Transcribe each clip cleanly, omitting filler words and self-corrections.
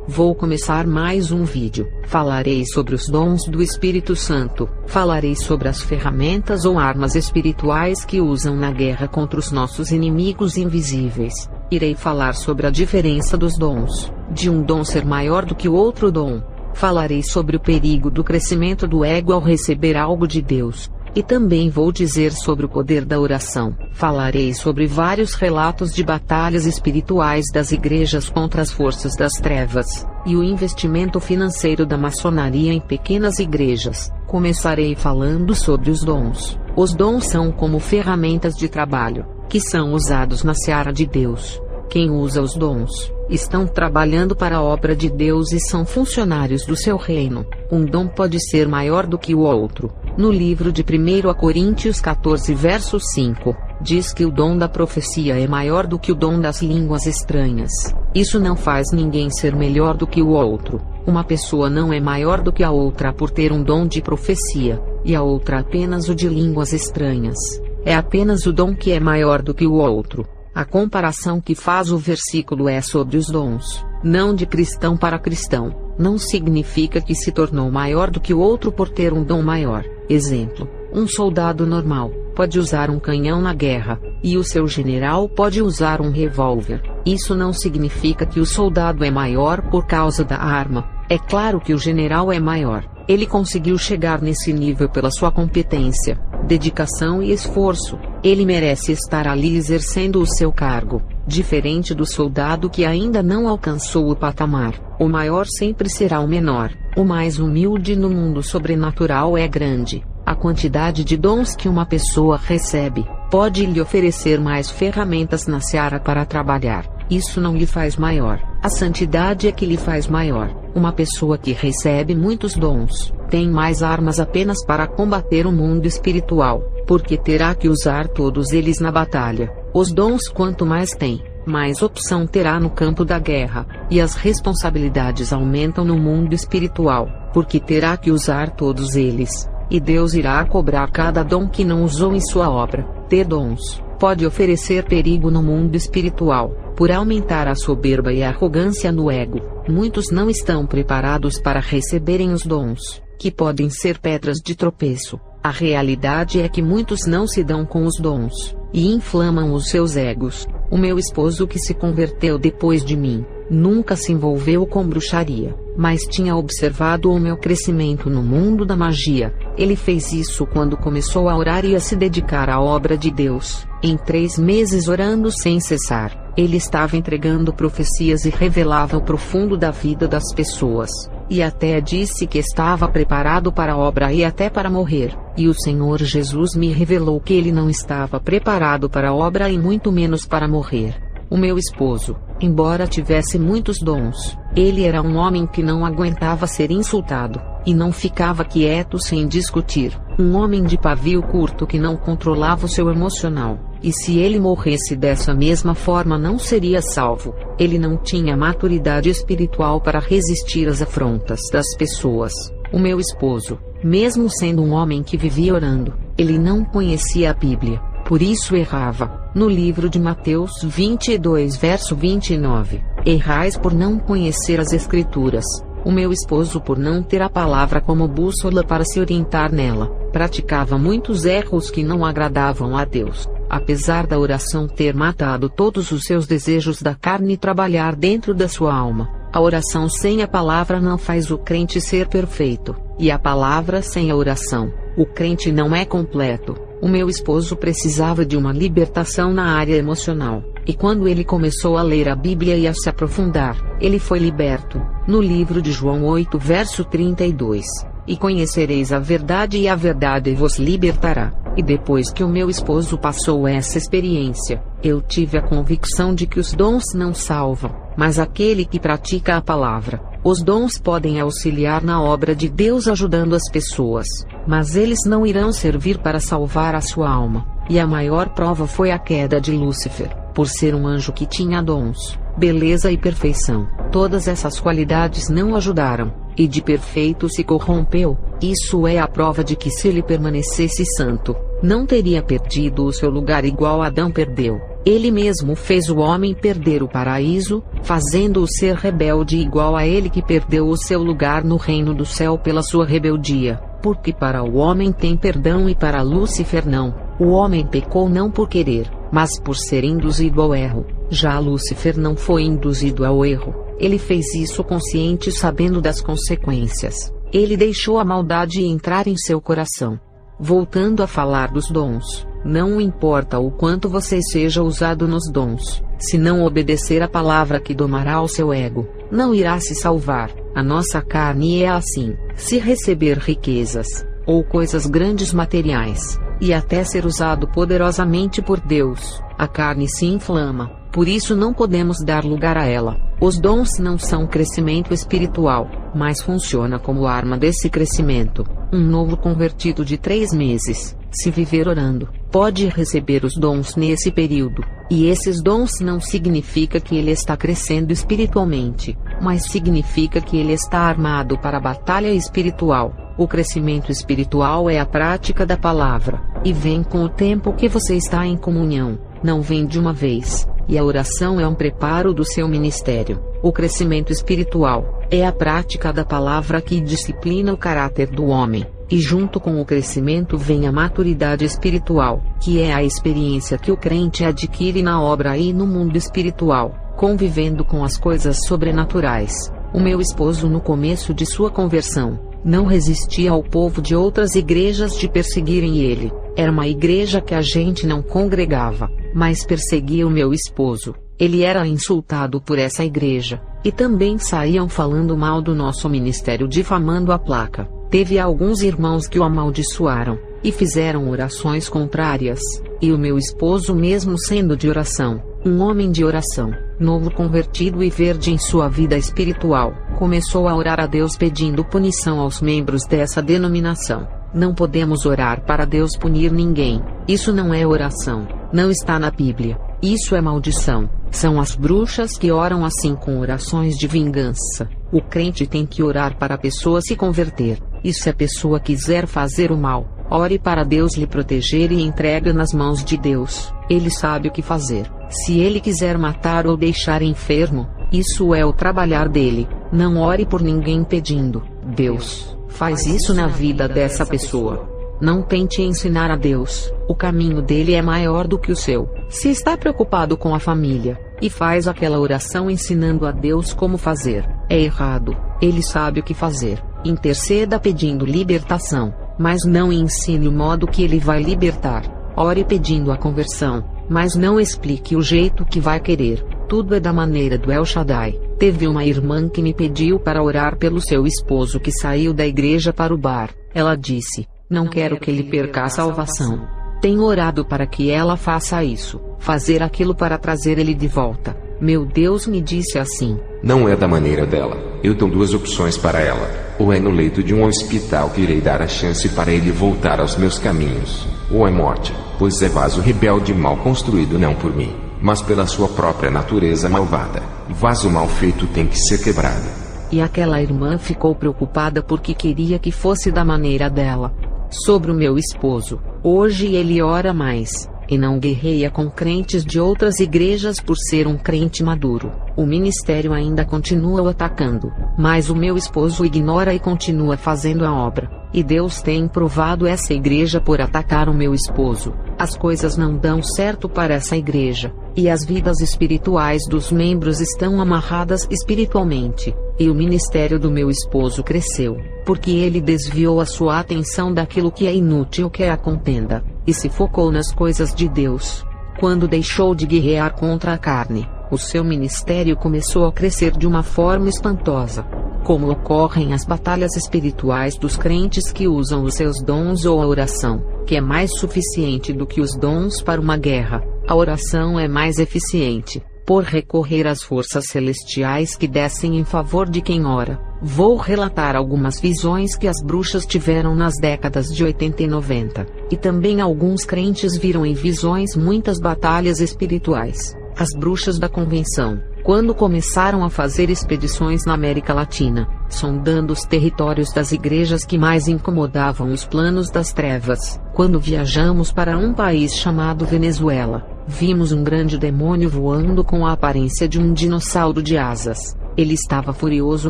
Vou começar mais um vídeo. Falarei sobre os dons do Espírito Santo. Falarei sobre as ferramentas ou armas espirituais que usam na guerra contra os nossos inimigos invisíveis. Irei falar sobre a diferença dos dons, de um dom ser maior do que o outro dom. Falarei sobre o perigo do crescimento do ego ao receber algo de Deus. E também vou dizer sobre o poder da oração. Falarei sobre vários relatos de batalhas espirituais das igrejas contra as forças das trevas, e o investimento financeiro da maçonaria em pequenas igrejas. Começarei falando sobre os dons. Os dons são como ferramentas de trabalho, que são usados na seara de Deus. Quem usa os dons, estão trabalhando para a obra de Deus e são funcionários do seu reino. Um dom pode ser maior do que o outro. No livro de 1 Coríntios 14 verso 5, diz que o dom da profecia é maior do que o dom das línguas estranhas. Isso não faz ninguém ser melhor do que o outro. Uma pessoa não é maior do que a outra por ter um dom de profecia, e a outra apenas o de línguas estranhas. É apenas o dom que é maior do que o outro. A comparação que faz o versículo é sobre os dons, não de cristão para cristão. Não significa que se tornou maior do que o outro por ter um dom maior. Exemplo: um soldado normal pode usar um canhão na guerra, e o seu general pode usar um revólver. Isso não significa que o soldado é maior por causa da arma. É claro que o general é maior. Ele conseguiu chegar nesse nível pela sua competência, dedicação e esforço. Ele merece estar ali exercendo o seu cargo. Diferente do soldado que ainda não alcançou o patamar, o maior sempre será o menor. O mais humilde no mundo sobrenatural é grande. A quantidade de dons que uma pessoa recebe pode lhe oferecer mais ferramentas na seara para trabalhar. Isso não lhe faz maior. A santidade é que lhe faz maior. Uma pessoa que recebe muitos dons tem mais armas apenas para combater o mundo espiritual, porque terá que usar todos eles na batalha. Os dons, quanto mais tem, mais opção terá no campo da guerra, e as responsabilidades aumentam no mundo espiritual, porque terá que usar todos eles, e Deus irá cobrar cada dom que não usou em sua obra. Ter dons pode oferecer perigo no mundo espiritual, por aumentar a soberba e a arrogância no ego. Muitos não estão preparados para receberem os dons, que podem ser pedras de tropeço. A realidade é que muitos não se dão com os dons, e inflamam os seus egos. O meu esposo, que se converteu depois de mim, nunca se envolveu com bruxaria, mas tinha observado o meu crescimento no mundo da magia. Ele fez isso quando começou a orar e a se dedicar à obra de Deus. Em 3 meses orando sem cessar, ele estava entregando profecias e revelava o profundo da vida das pessoas. E até disse que estava preparado para a obra e até para morrer. E o Senhor Jesus me revelou que ele não estava preparado para a obra e muito menos para morrer. O meu esposo, embora tivesse muitos dons, ele era um homem que não aguentava ser insultado, e não ficava quieto sem discutir. Um homem de pavio curto que não controlava o seu emocional, e se ele morresse dessa mesma forma não seria salvo. Ele não tinha maturidade espiritual para resistir às afrontas das pessoas. O meu esposo, mesmo sendo um homem que vivia orando, ele não conhecia a Bíblia, por isso errava. No livro de Mateus 22 verso 29, errais por não conhecer as Escrituras. O meu esposo, por não ter a palavra como bússola para se orientar nela, praticava muitos erros que não agradavam a Deus. Apesar da oração ter matado todos os seus desejos da carne e trabalhar dentro da sua alma, a oração sem a palavra não faz o crente ser perfeito, e a palavra sem a oração, o crente não é completo. O meu esposo precisava de uma libertação na área emocional, e quando ele começou a ler a Bíblia e a se aprofundar, ele foi liberto. No livro de João 8 verso 32, e conhecereis a verdade e a verdade vos libertará. E depois que o meu esposo passou essa experiência, eu tive a convicção de que os dons não salvam, mas aquele que pratica a palavra. Os dons podem auxiliar na obra de Deus ajudando as pessoas, mas eles não irão servir para salvar a sua alma. E a maior prova foi a queda de Lúcifer, por ser um anjo que tinha dons, beleza e perfeição. Todas essas qualidades não ajudaram, e de perfeito se corrompeu. Isso é a prova de que se ele permanecesse santo, não teria perdido o seu lugar igual Adão perdeu. Ele mesmo fez o homem perder o paraíso, fazendo-o ser rebelde igual a ele que perdeu o seu lugar no reino do céu pela sua rebeldia, porque para o homem tem perdão e para Lúcifer não. O homem pecou não por querer, mas por ser induzido ao erro. Já Lúcifer não foi induzido ao erro, ele fez isso consciente sabendo das consequências. Ele deixou a maldade entrar em seu coração. Voltando a falar dos dons, não importa o quanto você seja usado nos dons, se não obedecer a palavra que domará o seu ego, não irá se salvar. A nossa carne é assim: se receber riquezas, ou coisas grandes materiais, e até ser usado poderosamente por Deus, a carne se inflama, por isso não podemos dar lugar a ela. Os dons não são crescimento espiritual, mas funciona como arma desse crescimento. Um novo convertido de 3 meses, se viver orando, pode receber os dons nesse período, e esses dons não significa que ele está crescendo espiritualmente, mas significa que ele está armado para a batalha espiritual. O crescimento espiritual é a prática da palavra, e vem com o tempo que você está em comunhão, não vem de uma vez, e a oração é um preparo do seu ministério. O crescimento espiritual é a prática da palavra que disciplina o caráter do homem, e junto com o crescimento vem a maturidade espiritual, que é a experiência que o crente adquire na obra e no mundo espiritual, convivendo com as coisas sobrenaturais. O meu esposo, no começo de sua conversão, não resistia ao povo de outras igrejas de perseguirem ele. Era uma igreja que a gente não congregava, mas perseguia o meu esposo. Ele era insultado por essa igreja, e também saíam falando mal do nosso ministério, difamando a placa. Teve alguns irmãos que o amaldiçoaram, e fizeram orações contrárias, e o meu esposo, mesmo sendo de oração, um homem de oração, novo convertido e verde em sua vida espiritual, começou a orar a Deus pedindo punição aos membros dessa denominação. Não podemos orar para Deus punir ninguém. Isso não é oração. Não está na Bíblia. Isso é maldição. São as bruxas que oram assim com orações de vingança. O crente tem que orar para a pessoa se converter. E se a pessoa quiser fazer o mal, ore para Deus lhe proteger e entregue nas mãos de Deus. Ele sabe o que fazer. Se ele quiser matar ou deixar enfermo, isso é o trabalhar dele. Não ore por ninguém pedindo: Deus, faz isso na vida dessa pessoa. Não tente ensinar a Deus. O caminho dele é maior do que o seu. Se está preocupado com a família, e faz aquela oração ensinando a Deus como fazer, é errado. Ele sabe o que fazer. Interceda pedindo libertação, mas não ensine o modo que ele vai libertar. Ore pedindo a conversão, mas não explique o jeito que vai querer. Tudo é da maneira do El Shaddai. Teve uma irmã que me pediu para orar pelo seu esposo que saiu da igreja para o bar. Ela disse: não quero que ele perca a salvação. Tenho orado para que ela faça isso, fazer aquilo para trazer ele de volta. Meu Deus me disse assim: não é da maneira dela. Eu dou 2 opções para ela. Ou é no leito de um hospital que irei dar a chance para ele voltar aos meus caminhos, ou é morte, pois é vaso rebelde e mal construído não por mim, mas pela sua própria natureza malvada. Vaso mal feito tem que ser quebrado. E aquela irmã ficou preocupada porque queria que fosse da maneira dela. Sobre o meu esposo, hoje ele ora mais, e não guerreia com crentes de outras igrejas por ser um crente maduro. O ministério ainda continua o atacando, mas o meu esposo ignora e continua fazendo a obra. E Deus tem provado essa igreja por atacar o meu esposo. As coisas não dão certo para essa igreja, e as vidas espirituais dos membros estão amarradas espiritualmente. E o ministério do meu esposo cresceu, porque ele desviou a sua atenção daquilo que é inútil, que é a contenda, e se focou nas coisas de Deus. Quando deixou de guerrear contra a carne, o seu ministério começou a crescer de uma forma espantosa. Como ocorrem as batalhas espirituais dos crentes que usam os seus dons ou a oração, que é mais suficiente do que os dons para uma guerra, a oração é mais eficiente, por recorrer às forças celestiais que descem em favor de quem ora. Vou relatar algumas visões que as bruxas tiveram nas décadas de 80 e 90, e também alguns crentes viram em visões muitas batalhas espirituais. As bruxas da convenção, quando começaram a fazer expedições na América Latina, sondando os territórios das igrejas que mais incomodavam os planos das trevas. Quando viajamos para um país chamado Venezuela, vimos um grande demônio voando com a aparência de um dinossauro de asas. Ele estava furioso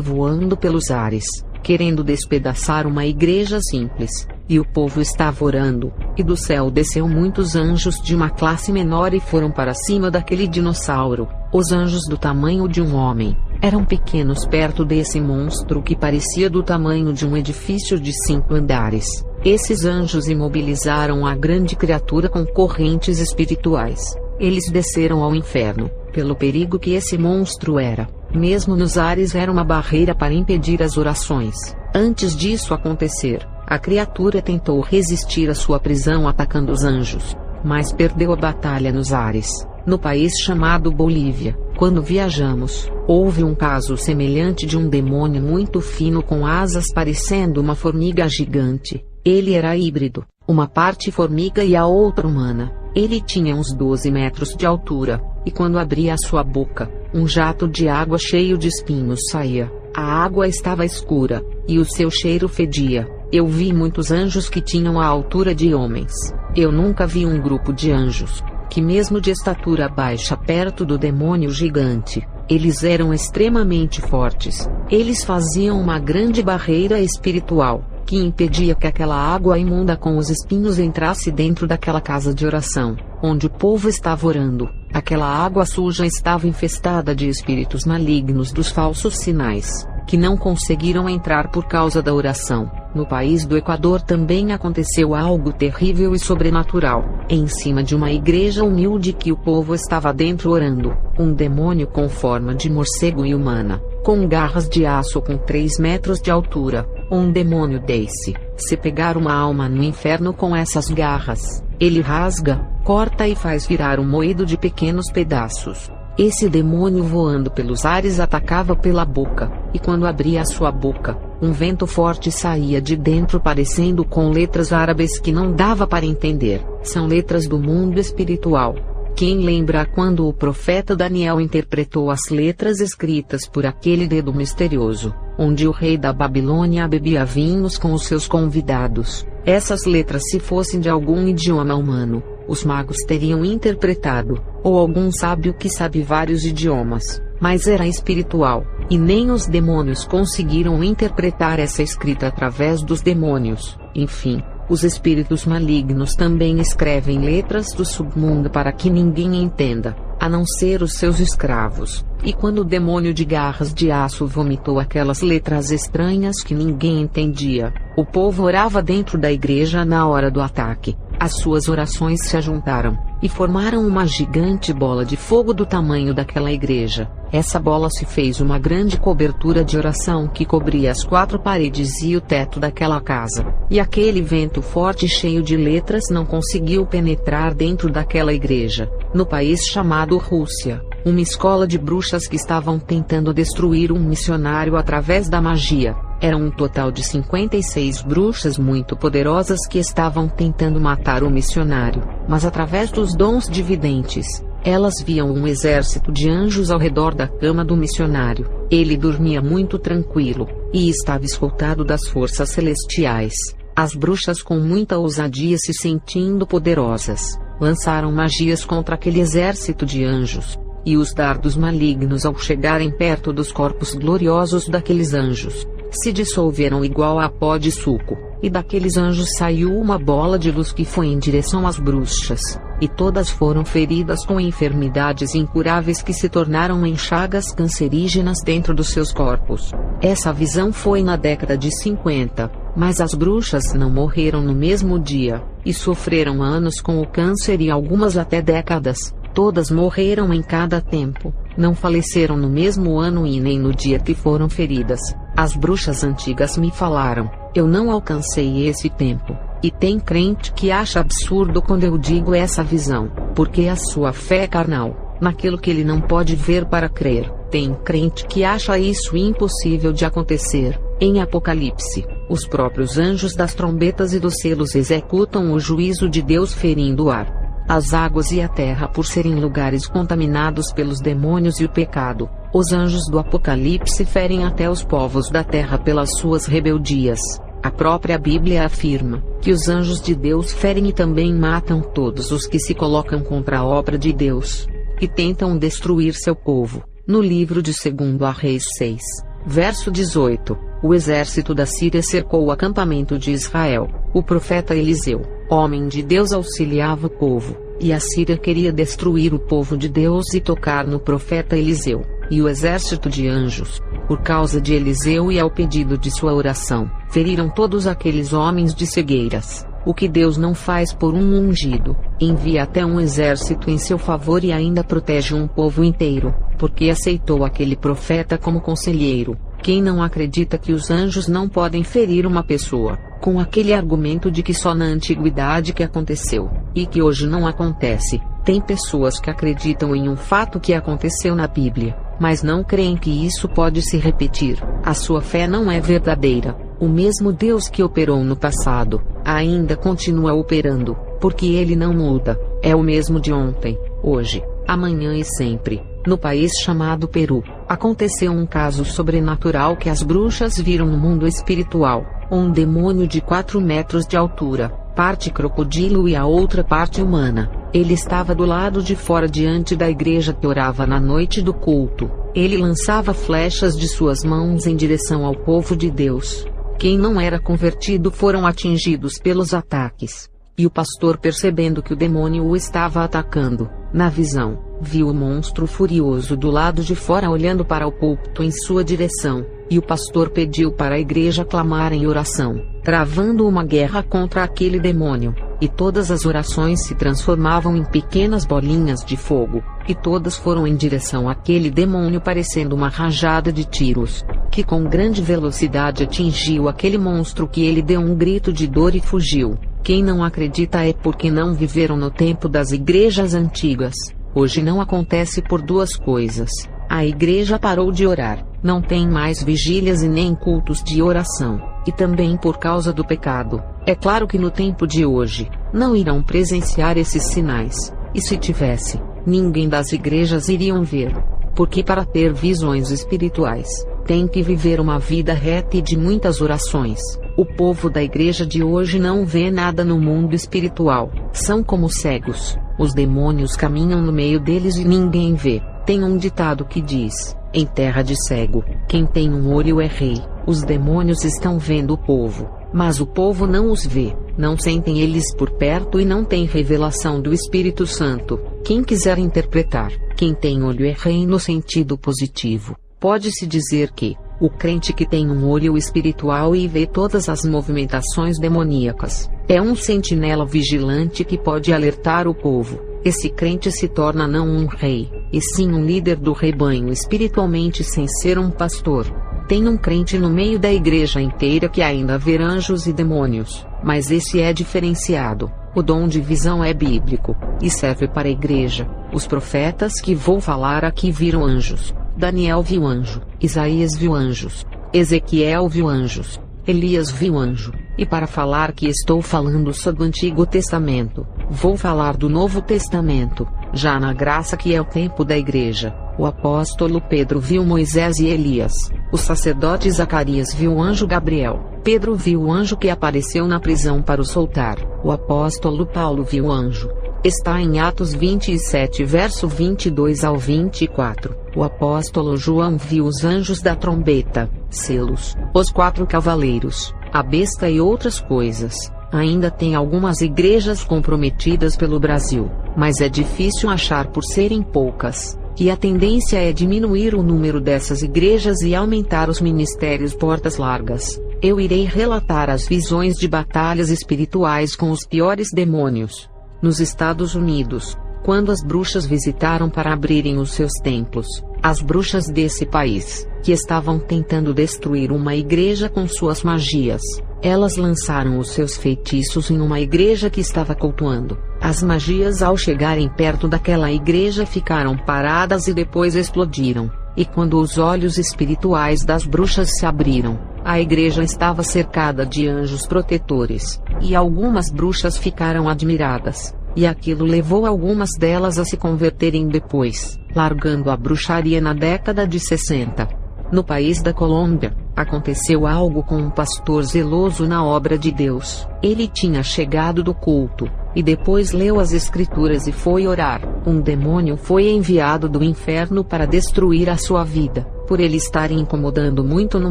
voando pelos ares, querendo despedaçar uma igreja simples, e o povo estava orando, e do céu desceu muitos anjos de uma classe menor e foram para cima daquele dinossauro. Os anjos do tamanho de um homem, eram pequenos perto desse monstro que parecia do tamanho de um edifício de 5 andares. Esses anjos imobilizaram a grande criatura com correntes espirituais. Eles desceram ao inferno, pelo perigo que esse monstro era. Mesmo nos ares era uma barreira para impedir as orações. Antes disso acontecer, a criatura tentou resistir à sua prisão atacando os anjos, mas perdeu a batalha nos ares. No país chamado Bolívia, quando viajamos, houve um caso semelhante de um demônio muito fino com asas parecendo uma formiga gigante. Ele era híbrido, uma parte formiga e a outra humana. Ele tinha uns 12 metros de altura, e quando abria a sua boca, um jato de água cheio de espinhos saía. A água estava escura, e o seu cheiro fedia. Eu vi muitos anjos que tinham a altura de homens. Eu nunca vi um grupo de anjos, que mesmo de estatura baixa perto do demônio gigante, eles eram extremamente fortes. Eles faziam uma grande barreira espiritual, que impedia que aquela água imunda com os espinhos entrasse dentro daquela casa de oração, onde o povo estava orando. Aquela água suja estava infestada de espíritos malignos dos falsos sinais, que não conseguiram entrar por causa da oração. No país do Equador também aconteceu algo terrível e sobrenatural. Em cima de uma igreja humilde que o povo estava dentro orando, um demônio com forma de morcego e humana, com garras de aço com 3 metros de altura. Um demônio desse, se pegar uma alma no inferno com essas garras, ele rasga, corta e faz virar um moído de pequenos pedaços. Esse demônio voando pelos ares atacava pela boca, e quando abria a sua boca, um vento forte saía de dentro parecendo com letras árabes que não dava para entender. São letras do mundo espiritual. Quem lembra quando o profeta Daniel interpretou as letras escritas por aquele dedo misterioso, onde o rei da Babilônia bebia vinhos com os seus convidados? Essas letras, se fossem de algum idioma humano, os magos teriam interpretado, ou algum sábio que sabe vários idiomas, mas era espiritual, e nem os demônios conseguiram interpretar essa escrita através dos demônios. Enfim, os espíritos malignos também escrevem letras do submundo para que ninguém entenda, a não ser os seus escravos. E quando o demônio de garras de aço vomitou aquelas letras estranhas que ninguém entendia, o povo orava dentro da igreja na hora do ataque. As suas orações se ajuntaram, e formaram uma gigante bola de fogo do tamanho daquela igreja. Essa bola se fez uma grande cobertura de oração que cobria as 4 paredes e o teto daquela casa. E aquele vento forte cheio de letras não conseguiu penetrar dentro daquela igreja. No país chamado Rússia, uma escola de bruxas que estavam tentando destruir um missionário através da magia. Eram um total de 56 bruxas muito poderosas que estavam tentando matar o missionário, mas através dos dons de videntes, elas viam um exército de anjos ao redor da cama do missionário. Ele dormia muito tranquilo, e estava escoltado das forças celestiais. As bruxas, com muita ousadia, se sentindo poderosas, lançaram magias contra aquele exército de anjos, e os dardos malignos, ao chegarem perto dos corpos gloriosos daqueles anjos, se dissolveram igual a pó de suco, e daqueles anjos saiu uma bola de luz que foi em direção às bruxas, e todas foram feridas com enfermidades incuráveis que se tornaram em chagas cancerígenas dentro dos seus corpos. Essa visão foi na década de 50, mas as bruxas não morreram no mesmo dia, e sofreram anos com o câncer e algumas até décadas. Todas morreram em cada tempo, não faleceram no mesmo ano e nem no dia que foram feridas. As bruxas antigas me falaram, eu não alcancei esse tempo. E tem crente que acha absurdo quando eu digo essa visão, porque a sua fé é carnal, naquilo que ele não pode ver para crer. Tem crente que acha isso impossível de acontecer. Em Apocalipse, os próprios anjos das trombetas e dos selos executam o juízo de Deus ferindo o ar, as águas e a terra por serem lugares contaminados pelos demônios e o pecado. Os anjos do Apocalipse ferem até os povos da terra pelas suas rebeldias. A própria Bíblia afirma que os anjos de Deus ferem e também matam todos os que se colocam contra a obra de Deus e tentam destruir seu povo. No livro de 2 Reis 6, verso 18, o exército da Síria cercou o acampamento de Israel. O profeta Eliseu, homem de Deus, auxiliava o povo, e a Síria queria destruir o povo de Deus e tocar no profeta Eliseu e o exército de anjos. Por causa de Eliseu e ao pedido de sua oração, feriram todos aqueles homens de cegueiras. O que Deus não faz por um ungido, envia até um exército em seu favor e ainda protege um povo inteiro, porque aceitou aquele profeta como conselheiro. Quem não acredita que os anjos não podem ferir uma pessoa, com aquele argumento de que só na antiguidade que aconteceu, e que hoje não acontece? Tem pessoas que acreditam em um fato que aconteceu na Bíblia, mas não creem que isso pode se repetir. A sua fé não é verdadeira. O mesmo Deus que operou no passado, ainda continua operando, porque ele não muda. É o mesmo de ontem, hoje, amanhã e sempre. No país chamado Peru, aconteceu um caso sobrenatural que as bruxas viram no mundo espiritual. Um demônio de 4 metros de altura, parte crocodilo e a outra parte humana. Ele estava do lado de fora diante da igreja que orava na noite do culto. Ele lançava flechas de suas mãos em direção ao povo de Deus. Quem não era convertido foram atingidos pelos ataques. E o pastor, percebendo que o demônio o estava atacando, na visão, viu o monstro furioso do lado de fora olhando para o púlpito em sua direção, e o pastor pediu para a igreja clamar em oração, travando uma guerra contra aquele demônio, e todas as orações se transformavam em pequenas bolinhas de fogo, e todas foram em direção àquele demônio parecendo uma rajada de tiros, que com grande velocidade atingiu aquele monstro, que ele deu um grito de dor e fugiu. Quem não acredita é porque não viveram no tempo das igrejas antigas. Hoje não acontece por duas coisas. A igreja parou de orar, não tem mais vigílias e nem cultos de oração, e também por causa do pecado. É claro que no tempo de hoje, não irão presenciar esses sinais, e se tivesse, ninguém das igrejas iriam ver. Porque para ter visões espirituais, tem que viver uma vida reta e de muitas orações. O povo da igreja de hoje não vê nada no mundo espiritual, são como cegos. Os demônios caminham no meio deles e ninguém vê. Tem um ditado que diz: em terra de cego, quem tem um olho é rei. Os demônios estão vendo o povo, mas o povo não os vê, não sentem eles por perto e não tem revelação do Espírito Santo. Quem quiser interpretar, quem tem olho é rei no sentido positivo. Pode-se dizer que o crente que tem um olho espiritual e vê todas as movimentações demoníacas, é um sentinela vigilante que pode alertar o povo. Esse crente se torna não um rei, e sim um líder do rebanho espiritualmente sem ser um pastor. Tem um crente no meio da igreja inteira que ainda vê anjos e demônios, mas esse é diferenciado. O dom de visão é bíblico, e serve para a igreja. Os profetas que vou falar aqui viram anjos. Daniel viu anjo, Isaías viu anjos, Ezequiel viu anjos, Elias viu anjo. E para falar que estou falando sobre o Antigo Testamento, vou falar do Novo Testamento, já na graça que é o tempo da igreja. O apóstolo Pedro viu Moisés e Elias. O sacerdote Zacarias viu o anjo Gabriel. Pedro viu o anjo que apareceu na prisão para o soltar. O apóstolo Paulo viu o anjo. Está em Atos 27, verso 22 ao 24. O apóstolo João viu os anjos da trombeta, selos, os 4 cavaleiros, a besta e outras coisas. Ainda tem algumas igrejas comprometidas pelo Brasil, mas é difícil achar por serem poucas. E a tendência é diminuir o número dessas igrejas e aumentar os ministérios portas largas. Eu irei relatar as visões de batalhas espirituais com os piores demônios. Nos Estados Unidos, quando as bruxas visitaram para abrirem os seus templos, as bruxas desse país, que estavam tentando destruir uma igreja com suas magias, elas lançaram os seus feitiços em uma igreja que estava cultuando. As magias, ao chegarem perto daquela igreja, ficaram paradas e depois explodiram. E quando os olhos espirituais das bruxas se abriram, a igreja estava cercada de anjos protetores, e algumas bruxas ficaram admiradas. E aquilo levou algumas delas a se converterem depois, largando a bruxaria na década de 60. No país da Colômbia, aconteceu algo com um pastor zeloso na obra de Deus. Ele tinha chegado do culto, e depois leu as Escrituras e foi orar. Um demônio foi enviado do inferno para destruir a sua vida, por ele estar incomodando muito no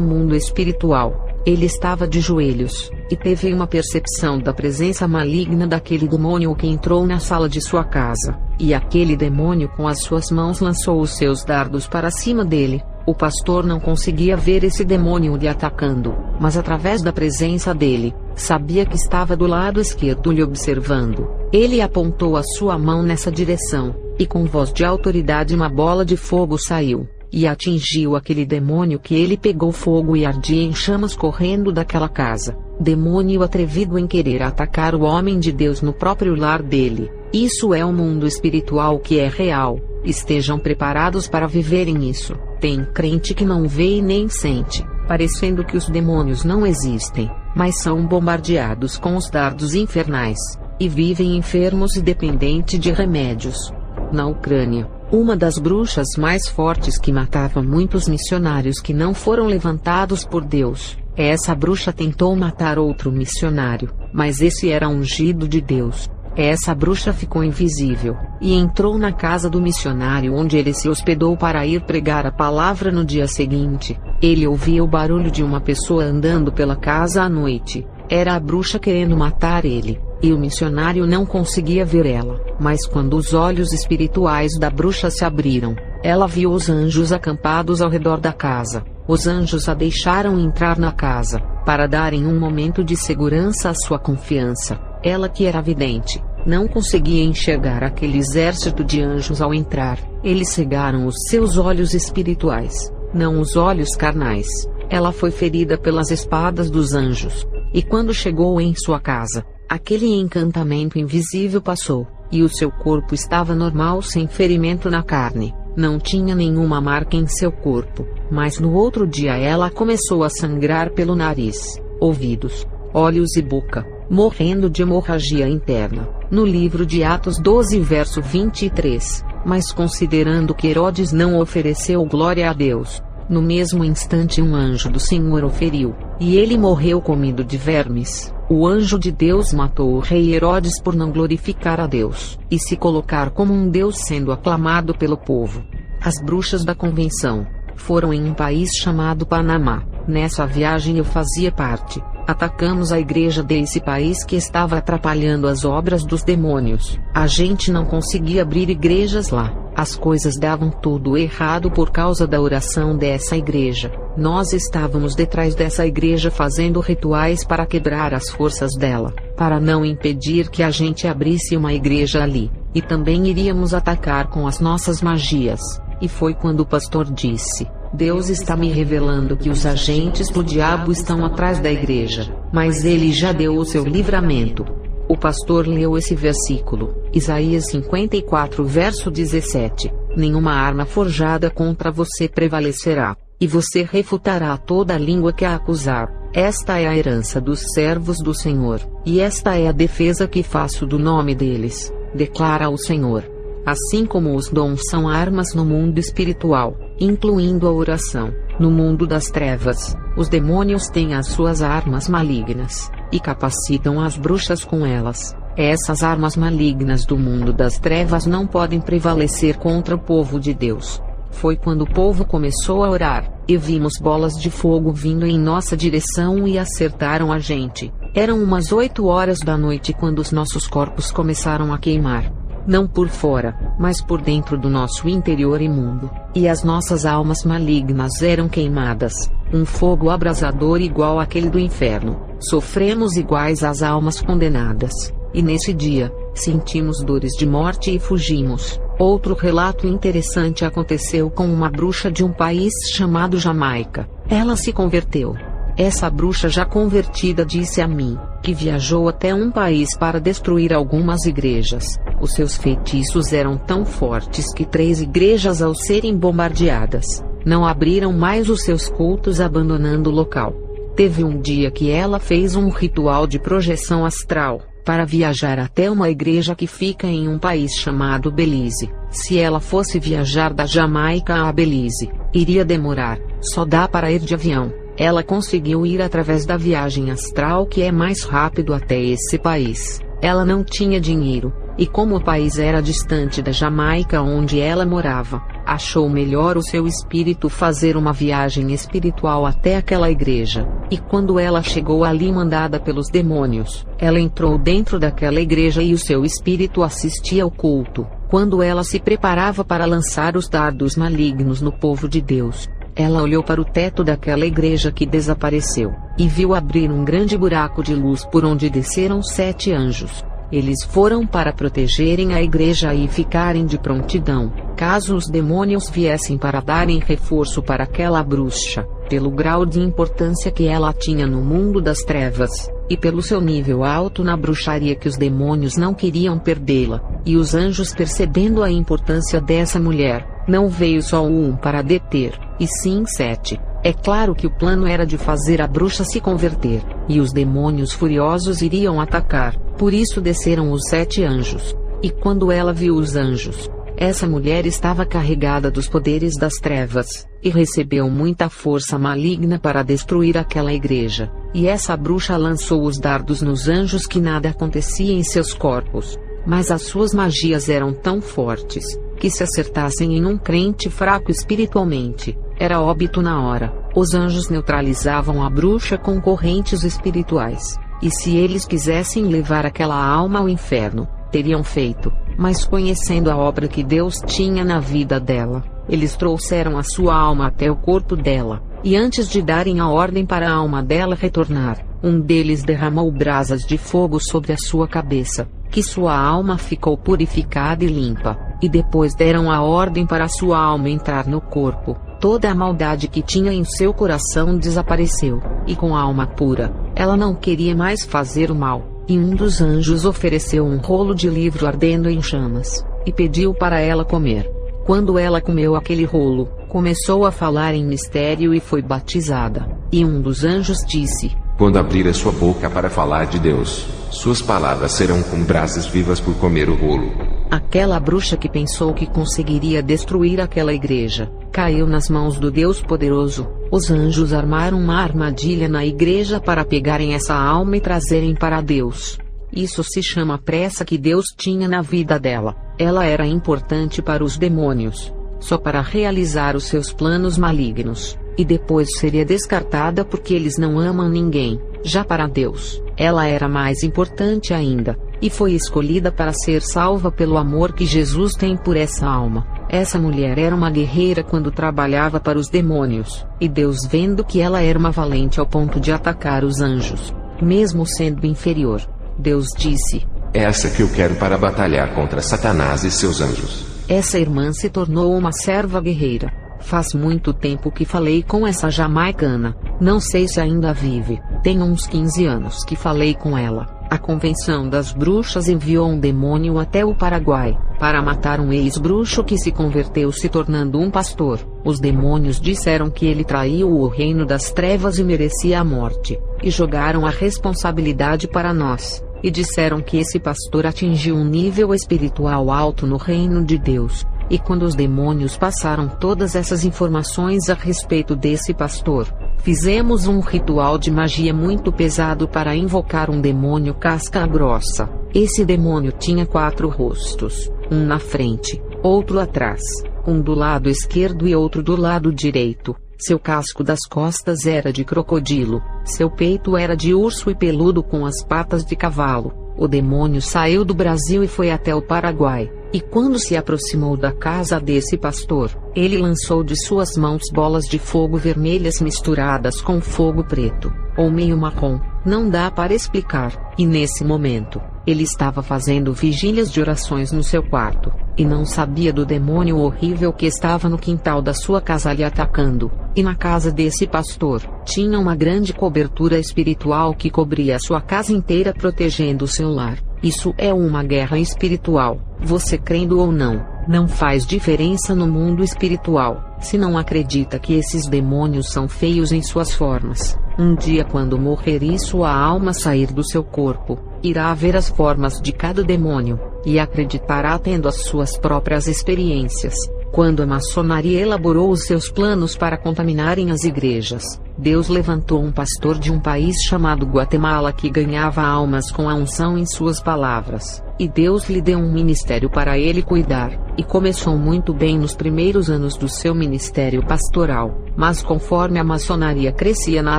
mundo espiritual. Ele estava de joelhos, e teve uma percepção da presença maligna daquele demônio que entrou na sala de sua casa, e aquele demônio com as suas mãos lançou os seus dardos para cima dele. O pastor não conseguia ver esse demônio lhe atacando, mas através da presença dele, sabia que estava do lado esquerdo lhe observando. Ele apontou a sua mão nessa direção, e com voz de autoridade uma bola de fogo saiu, e atingiu aquele demônio, que ele pegou fogo e ardia em chamas correndo daquela casa. Demônio atrevido em querer atacar o homem de Deus no próprio lar dele. Isso é o mundo espiritual que é real. Estejam preparados para viverem isso. Tem crente que não vê e nem sente, parecendo que os demônios não existem, mas são bombardeados com os dardos infernais, e vivem enfermos e dependentes de remédios. Na Ucrânia, uma das bruxas mais fortes que matava muitos missionários que não foram levantados por Deus, essa bruxa tentou matar outro missionário, mas esse era ungido de Deus. Essa bruxa ficou invisível, e entrou na casa do missionário onde ele se hospedou para ir pregar a palavra no dia seguinte. Ele ouvia o barulho de uma pessoa andando pela casa à noite. Era a bruxa querendo matar ele, e o missionário não conseguia ver ela. Mas quando os olhos espirituais da bruxa se abriram, ela viu os anjos acampados ao redor da casa. Os anjos a deixaram entrar na casa, para darem um momento de segurança à sua confiança. Ela, que era vidente, não conseguia enxergar aquele exército de anjos ao entrar. Eles cegaram os seus olhos espirituais, não os olhos carnais. Ela foi ferida pelas espadas dos anjos. E quando chegou em sua casa, aquele encantamento invisível passou, e o seu corpo estava normal, sem ferimento na carne. Não tinha nenhuma marca em seu corpo, mas no outro dia ela começou a sangrar pelo nariz, ouvidos, olhos e boca, morrendo de hemorragia interna. No livro de Atos 12 verso 23, mas considerando que Herodes não ofereceu glória a Deus, no mesmo instante um anjo do Senhor o feriu, e ele morreu comido de vermes. O anjo de Deus matou o rei Herodes por não glorificar a Deus, e se colocar como um Deus, sendo aclamado pelo povo. As bruxas da convenção foram em um país chamado Panamá. Nessa viagem eu fazia parte. Atacamos a igreja desse país que estava atrapalhando as obras dos demônios. A gente não conseguia abrir igrejas lá. As coisas davam tudo errado por causa da oração dessa igreja. Nós estávamos detrás dessa igreja fazendo rituais para quebrar as forças dela, para não impedir que a gente abrisse uma igreja ali. E também iríamos atacar com as nossas magias. E foi quando o pastor disse: Deus está me revelando que os agentes do diabo estão atrás da igreja, mas ele já deu o seu livramento. O pastor leu esse versículo, Isaías 54 verso 17. Nenhuma arma forjada contra você prevalecerá, e você refutará toda a língua que a acusar. Esta é a herança dos servos do Senhor, e esta é a defesa que faço do nome deles, declara o Senhor. Assim como os dons são armas no mundo espiritual, incluindo a oração, no mundo das trevas, os demônios têm as suas armas malignas, e capacitam as bruxas com elas. Essas armas malignas do mundo das trevas não podem prevalecer contra o povo de Deus. Foi quando o povo começou a orar, e vimos bolas de fogo vindo em nossa direção e acertaram a gente. Eram umas 8 horas da noite quando os nossos corpos começaram a queimar. Não por fora, mas por dentro do nosso interior imundo, e as nossas almas malignas eram queimadas, um fogo abrasador igual àquele do inferno. Sofremos iguais às almas condenadas, e nesse dia, sentimos dores de morte e fugimos. Outro relato interessante aconteceu com uma bruxa de um país chamado Jamaica. Ela se converteu. Essa bruxa já convertida disse a mim, que viajou até um país para destruir algumas igrejas. Os seus feitiços eram tão fortes que 3 igrejas, ao serem bombardeadas, não abriram mais os seus cultos, abandonando o local. Teve um dia que ela fez um ritual de projeção astral, para viajar até uma igreja que fica em um país chamado Belize. Se ela fosse viajar da Jamaica a Belize, iria demorar, Só dá para ir de avião. Ela conseguiu ir através da viagem astral, que é mais rápido até esse país. Ela não tinha dinheiro, e como o país era distante da Jamaica onde ela morava, achou melhor o seu espírito fazer uma viagem espiritual até aquela igreja. E quando ela chegou ali mandada pelos demônios, ela entrou dentro daquela igreja e o seu espírito assistia ao culto. Quando ela se preparava para lançar os dardos malignos no povo de Deus, ela olhou para o teto daquela igreja que desapareceu, e viu abrir um grande buraco de luz por onde desceram 7 anjos. Eles foram para protegerem a igreja e ficarem de prontidão, caso os demônios viessem para darem reforço para aquela bruxa, pelo grau de importância que ela tinha no mundo das trevas, e pelo seu nível alto na bruxaria que os demônios não queriam perdê-la. E os anjos, percebendo a importância dessa mulher, não veio só um para deter, e sim 7. É claro que o plano era de fazer a bruxa se converter, e os demônios furiosos iriam atacar, por isso desceram os 7 anjos. E quando ela viu os anjos, essa mulher estava carregada dos poderes das trevas, e recebeu muita força maligna para destruir aquela igreja. E essa bruxa lançou os dardos nos anjos que nada acontecia em seus corpos, mas as suas magias eram tão fortes, que se acertassem em um crente fraco espiritualmente, era óbito na hora. Os anjos neutralizavam a bruxa com correntes espirituais, e se eles quisessem levar aquela alma ao inferno, teriam feito, mas conhecendo a obra que Deus tinha na vida dela, eles trouxeram a sua alma até o corpo dela, e antes de darem a ordem para a alma dela retornar, um deles derramou brasas de fogo sobre a sua cabeça, que sua alma ficou purificada e limpa, e depois deram a ordem para a sua alma entrar no corpo. Toda a maldade que tinha em seu coração desapareceu, e com a alma pura, ela não queria mais fazer o mal. E um dos anjos ofereceu um rolo de livro ardendo em chamas, e pediu para ela comer. Quando ela comeu aquele rolo, começou a falar em mistério e foi batizada. E um dos anjos disse: quando abrir a sua boca para falar de Deus, suas palavras serão como brasas vivas por comer o rolo. Aquela bruxa que pensou que conseguiria destruir aquela igreja, caiu nas mãos do Deus poderoso. Os anjos armaram uma armadilha na igreja para pegarem essa alma e trazerem para Deus. Isso se chama a pressa que Deus tinha na vida dela. Ela era importante para os demônios, só para realizar os seus planos malignos, e depois seria descartada porque eles não amam ninguém. Já para Deus, ela era mais importante ainda, e foi escolhida para ser salva pelo amor que Jesus tem por essa alma. Essa mulher era uma guerreira quando trabalhava para os demônios, e Deus, vendo que ela era uma valente ao ponto de atacar os anjos, mesmo sendo inferior, Deus disse: é essa que eu quero para batalhar contra Satanás e seus anjos. Essa irmã se tornou uma serva guerreira. Faz muito tempo que falei com essa jamaicana, não sei se ainda vive, tem uns 15 anos que falei com ela. A Convenção das Bruxas enviou um demônio até o Paraguai, para matar um ex-bruxo que se converteu se tornando um pastor. Os demônios disseram que ele traiu o reino das trevas e merecia a morte, e jogaram a responsabilidade para nós, e disseram que esse pastor atingiu um nível espiritual alto no reino de Deus. E quando os demônios passaram todas essas informações a respeito desse pastor, fizemos um ritual de magia muito pesado para invocar um demônio casca grossa. Esse demônio tinha 4 rostos, um na frente, outro atrás, um do lado esquerdo e outro do lado direito. Seu casco das costas era de crocodilo, seu peito era de urso e peludo com as patas de cavalo. O demônio saiu do Brasil e foi até o Paraguai, e quando se aproximou da casa desse pastor, ele lançou de suas mãos bolas de fogo vermelhas misturadas com fogo preto, ou meio marrom, não dá para explicar, e nesse momento, ele estava fazendo vigílias de orações no seu quarto, e não sabia do demônio horrível que estava no quintal da sua casa lhe atacando. E na casa desse pastor, tinha uma grande cobertura espiritual que cobria a sua casa inteira, protegendo o seu lar. Isso é uma guerra espiritual, você crendo ou não, não faz diferença no mundo espiritual, se não acredita que esses demônios são feios em suas formas. Um dia, quando morrer e sua alma sair do seu corpo, irá ver as formas de cada demônio, e acreditará tendo as suas próprias experiências. Quando a maçonaria elaborou os seus planos para contaminarem as igrejas, Deus levantou um pastor de um país chamado Guatemala que ganhava almas com a unção em suas palavras, e Deus lhe deu um ministério para ele cuidar, e começou muito bem nos primeiros anos do seu ministério pastoral, mas conforme a maçonaria crescia na